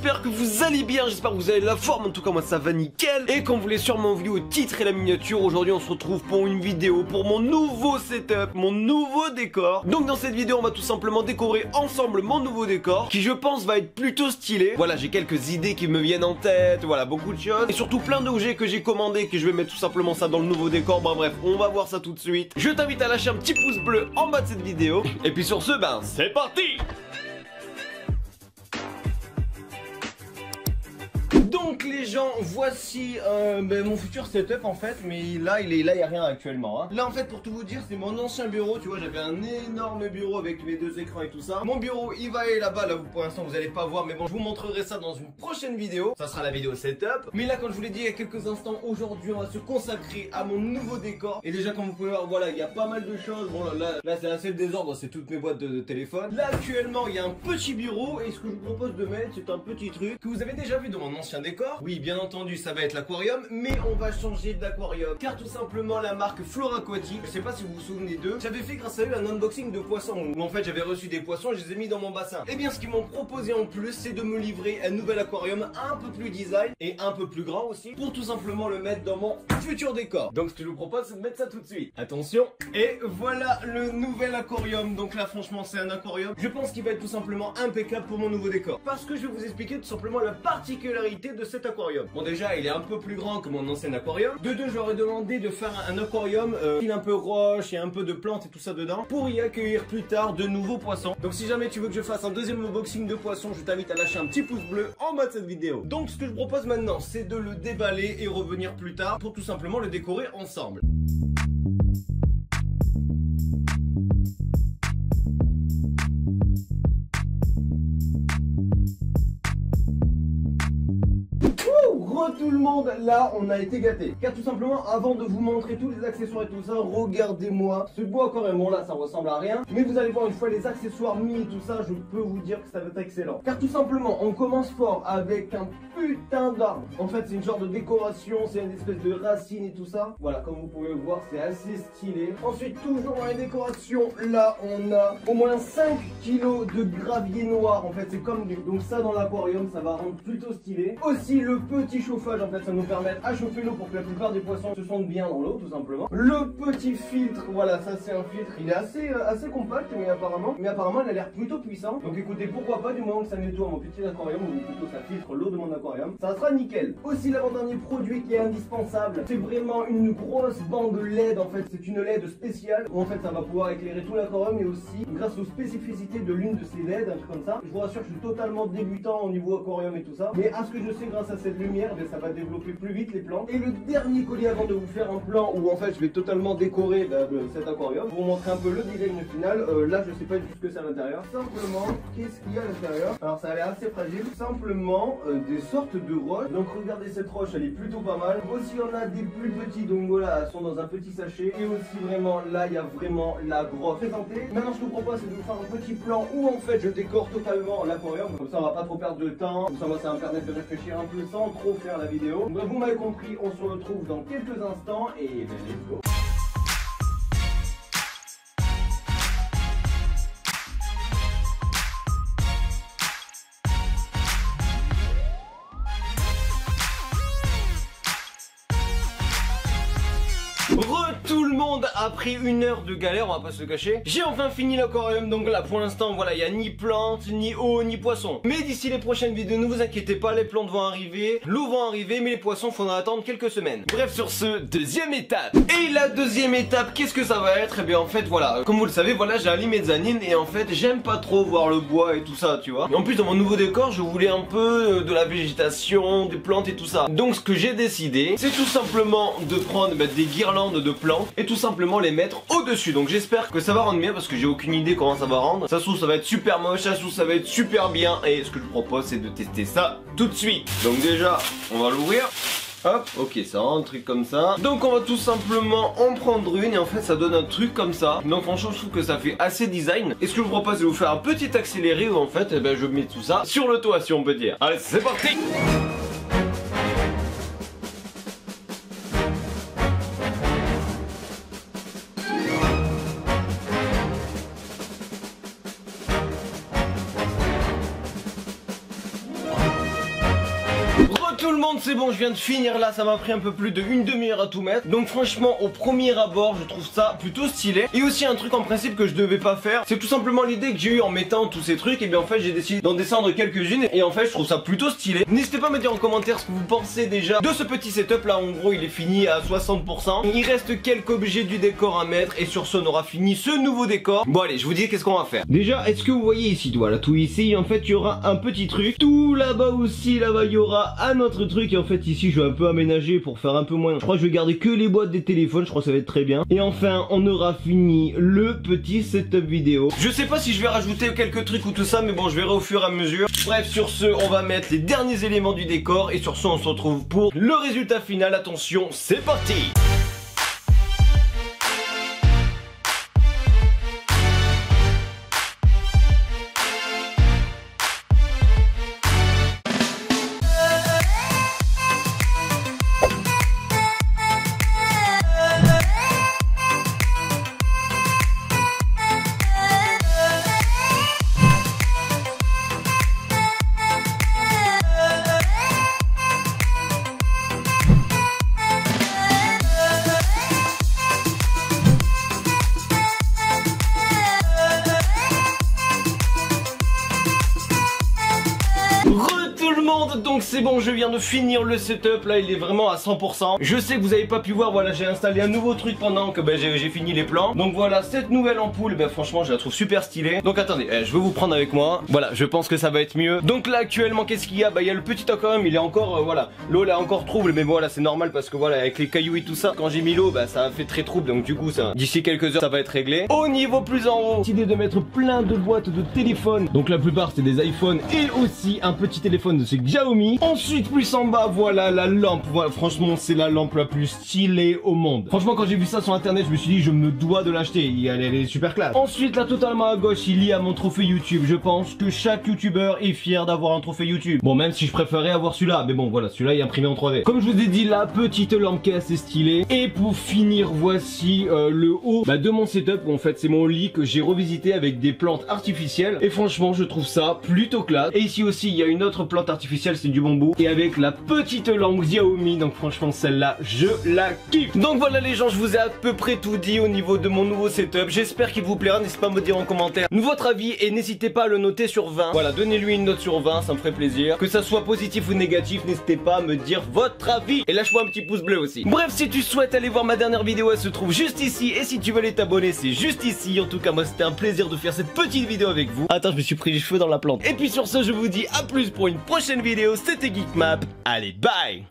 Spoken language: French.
j'espère que vous allez bien, j'espère que vous avez la forme, en tout cas moi ça va nickel. Et comme vous l'avez sûrement vu au titre et la miniature, aujourd'hui on se retrouve pour une vidéo, pour mon nouveau setup, mon nouveau décor. Donc dans cette vidéo on va tout simplement décorer ensemble mon nouveau décor, qui je pense va être plutôt stylé. Voilà, j'ai quelques idées qui me viennent en tête, voilà, beaucoup de choses. Et surtout plein d'objets que j'ai commandés, que je vais mettre tout simplement ça dans le nouveau décor. Bah bref, on va voir ça tout de suite. Je t'invite à lâcher un petit pouce bleu en bas de cette vidéo. Et puis sur ce, ben c'est parti! Donc les gens, voici mon futur setup en fait, mais là il y a rien actuellement. Là en fait, pour tout vous dire, c'est mon ancien bureau. Tu vois, j'avais un énorme bureau avec mes deux écrans et tout ça. Mon bureau il va aller là-bas, là pour l'instant vous allez pas voir, mais bon, je vous montrerai ça dans une prochaine vidéo. Ça sera la vidéo setup. Mais là, comme je vous l'ai dit il y a quelques instants, aujourd'hui on va se consacrer à mon nouveau décor. Et déjà comme vous pouvez voir, voilà, il y a pas mal de choses. Bon là c'est assez le désordre, c'est toutes mes boîtes de téléphone. Là actuellement il y a un petit bureau, et ce que je vous propose de mettre, c'est un petit truc que vous avez déjà vu dans mon ancien décor. Oui, bien entendu, ça va être l'aquarium, mais on va changer d'aquarium, car tout simplement la marque Flora Aquatique, je sais pas si vous vous souvenez d'eux, j'avais fait grâce à eux un unboxing de poissons, où en fait j'avais reçu des poissons et je les ai mis dans mon bassin. Et bien ce qu'ils m'ont proposé en plus, c'est de me livrer un nouvel aquarium un peu plus design et un peu plus grand aussi, pour tout simplement le mettre dans mon futur décor. Donc ce que je vous propose, c'est de mettre ça tout de suite. Attention, et voilà le nouvel aquarium. Donc là franchement c'est un aquarium, je pense qu'il va être tout simplement impeccable pour mon nouveau décor, parce que je vais vous expliquer tout simplement la particularité de cet aquarium. Bon, déjà il est un peu plus grand que mon ancien aquarium. De deux, j'aurais demandé de faire un aquarium un peu roche et un peu de plantes et tout ça dedans, pour y accueillir plus tard de nouveaux poissons. Donc si jamais tu veux que je fasse un deuxième unboxing de poissons, je t'invite à lâcher un petit pouce bleu en bas de cette vidéo. Donc ce que je propose maintenant, c'est de le déballer et revenir plus tard pour tout simplement le décorer ensemble. Tout le monde, là on a été gâté, car tout simplement avant de vous montrer tous les accessoires et tout ça, regardez-moi ce beau aquarium. Bon là ça ressemble à rien, mais vous allez voir une fois les accessoires mis et tout ça, je peux vous dire que ça va être excellent, car tout simplement on commence fort avec un putain d'arbre. En fait c'est une genre de décoration, c'est une espèce de racine et tout ça. Voilà, comme vous pouvez voir, c'est assez stylé. Ensuite, toujours dans les décorations, là on a au moins 5 kilos de gravier noir. En fait c'est comme donc ça dans l'aquarium, ça va rendre plutôt stylé. Aussi le petit chauffage, en fait ça nous permet à chauffer l'eau pour que la plupart des poissons se sentent bien dans l'eau tout simplement. Le petit filtre, voilà, ça c'est un filtre, il est assez compact, mais apparemment il a l'air plutôt puissant. Donc écoutez, pourquoi pas, du moment que ça nettoie mon petit aquarium, ou plutôt ça filtre l'eau de mon aquarium, ça sera nickel. Aussi l'avant-dernier produit qui est indispensable, c'est vraiment une grosse bande LED. En fait c'est une LED spéciale, où en fait ça va pouvoir éclairer tout l'aquarium, et aussi grâce aux spécificités de l'une de ces LED, un truc comme ça. Je vous rassure, je suis totalement débutant au niveau aquarium et tout ça, mais à ce que je sais, grâce à cette lumière, ça va développer plus vite les plantes. Et le dernier collier avant de vous faire un plan où en fait je vais totalement décorer cet aquarium, pour vous montrer un peu le design final. Là je sais pas du tout ce que c'est à l'intérieur. Simplement, qu'est-ce qu'il y a à l'intérieur? Alors ça a l'air assez fragile. Simplement des sortes de roches. Donc regardez, cette roche elle est plutôt pas mal. Aussi on a des plus petits, donc voilà, elles sont dans un petit sachet. Et aussi vraiment là il y a vraiment la grosse présentée. Maintenant ce que je vous propose, c'est de vous faire un petit plan où en fait je décore totalement l'aquarium. Comme ça on va pas trop perdre de temps. Comme ça moi ça va me permettre de réfléchir un peu sans trop faire la vidéo. Donc vous m'avez compris, on se retrouve dans quelques instants et ben let's go. Tout le monde, après une heure de galère, on va pas se le cacher, j'ai enfin fini l'aquarium. Donc là pour l'instant voilà, il n'y a ni plantes, ni eau, ni poissons. Mais d'ici les prochaines vidéos, ne vous inquiétez pas, les plantes vont arriver, l'eau va arriver, mais les poissons faudra attendre quelques semaines. Bref, sur ce, deuxième étape. Et la deuxième étape, qu'est-ce que ça va être? Et bien en fait voilà, comme vous le savez, voilà, j'ai un lit mezzanine, et en fait j'aime pas trop voir le bois et tout ça, tu vois. Et en plus dans mon nouveau décor, je voulais un peu de la végétation, des plantes et tout ça. Donc ce que j'ai décidé, c'est tout simplement de prendre des guirlandes de plantes et tout simplement les mettre au-dessus. Donc j'espère que ça va rendre bien, parce que j'ai aucune idée comment ça va rendre. Ça se trouve ça va être super moche, ça se trouve ça va être super bien, et ce que je vous propose c'est de tester ça tout de suite. Donc déjà on va l'ouvrir. Hop, ok, ça rend un truc comme ça. Donc on va tout simplement en prendre une, et en fait ça donne un truc comme ça. Donc franchement je trouve que ça fait assez design. Et ce que je vous propose, c'est de vous faire un petit accéléré où en fait je mets tout ça sur le toit, si on peut dire. Allez, c'est parti. Tout le monde, c'est bon, je viens de finir là, ça m'a pris un peu plus de une demi-heure à tout mettre. Donc franchement, au premier abord, je trouve ça plutôt stylé. Et aussi un truc en principe que je devais pas faire, c'est tout simplement l'idée que j'ai eu en mettant tous ces trucs. Et bien en fait, j'ai décidé d'en descendre quelques-unes. Et en fait, je trouve ça plutôt stylé. N'hésitez pas à me dire en commentaire ce que vous pensez déjà de ce petit setup là. En gros, il est fini à 60%. Il reste quelques objets du décor à mettre. Et sur ce, on aura fini ce nouveau décor. Bon allez, je vous dis qu'est-ce qu'on va faire. Déjà, est-ce que vous voyez ici, voilà, tout ici, en fait, il y aura un petit truc. Tout là-bas aussi, là-bas, il y aura un autre truc. Et en fait, ici, je vais un peu aménager pour faire un peu moins. Je crois que je vais garder que les boîtes des téléphones. Je crois que ça va être très bien. Et enfin, on aura fini le petit setup vidéo. Je sais pas si je vais rajouter quelques trucs ou tout ça, mais bon, je verrai au fur et à mesure. Bref, sur ce, on va mettre les derniers éléments du décor. Et sur ce, on se retrouve pour le résultat final. Attention, c'est parti! Donc c'est bon, je viens de finir le setup, là il est vraiment à 100%. Je sais que vous avez pas pu voir, voilà, j'ai installé un nouveau truc pendant que j'ai fini les plans. Donc voilà, cette nouvelle ampoule, franchement je la trouve super stylée. Donc attendez, je vais vous prendre avec moi. Voilà, je pense que ça va être mieux. Donc là actuellement, qu'est-ce qu'il y a? Il y a le petit aquarium, il est encore, voilà, l'eau là encore trouble. Mais bon, voilà, c'est normal parce que voilà, avec les cailloux et tout ça, quand j'ai mis l'eau, ça a fait très trouble. Donc du coup, ça, d'ici quelques heures, ça va être réglé. Au niveau plus en haut, j'ai décidé de mettre plein de boîtes de téléphones. Donc la plupart c'est des iPhones et aussi un petit téléphone de chez Xiaomi. Ensuite, plus en bas, voilà la lampe. Voilà, franchement, c'est la lampe la plus stylée au monde. Franchement, quand j'ai vu ça sur internet, je me suis dit, je me dois de l'acheter. Elle est super classe. Ensuite, là, totalement à gauche, il y a mon trophée YouTube. Je pense que chaque youtubeur est fier d'avoir un trophée YouTube. Bon, même si je préférais avoir celui-là. Mais bon, voilà, celui-là est imprimé en 3D. Comme je vous ai dit, la petite lampe qui est assez stylée. Et pour finir, voici le haut de mon setup. En fait, c'est mon lit que j'ai revisité avec des plantes artificielles. Et franchement, je trouve ça plutôt classe. Et ici aussi, il y a une autre plante artificielle, c'est du bambou. Et avec la petite lampe Xiaomi, donc franchement celle-là je la kiffe. Donc voilà les gens, je vous ai à peu près tout dit au niveau de mon nouveau setup. J'espère qu'il vous plaira, n'hésitez pas à me dire en commentaire votre avis et n'hésitez pas à le noter sur 20. Voilà, donnez-lui une note sur 20, ça me ferait plaisir. Que ça soit positif ou négatif, n'hésitez pas à me dire votre avis et lâche-moi un petit pouce bleu aussi. Bref, si tu souhaites aller voir ma dernière vidéo, elle se trouve juste ici. Et si tu veux aller t'abonner, c'est juste ici. En tout cas, moi c'était un plaisir de faire cette petite vidéo avec vous. Attends, je me suis pris les cheveux dans la plante. Et puis sur ce, je vous dis à plus pour une prochaine vidéo. C'était Geekmap. Allez, bye!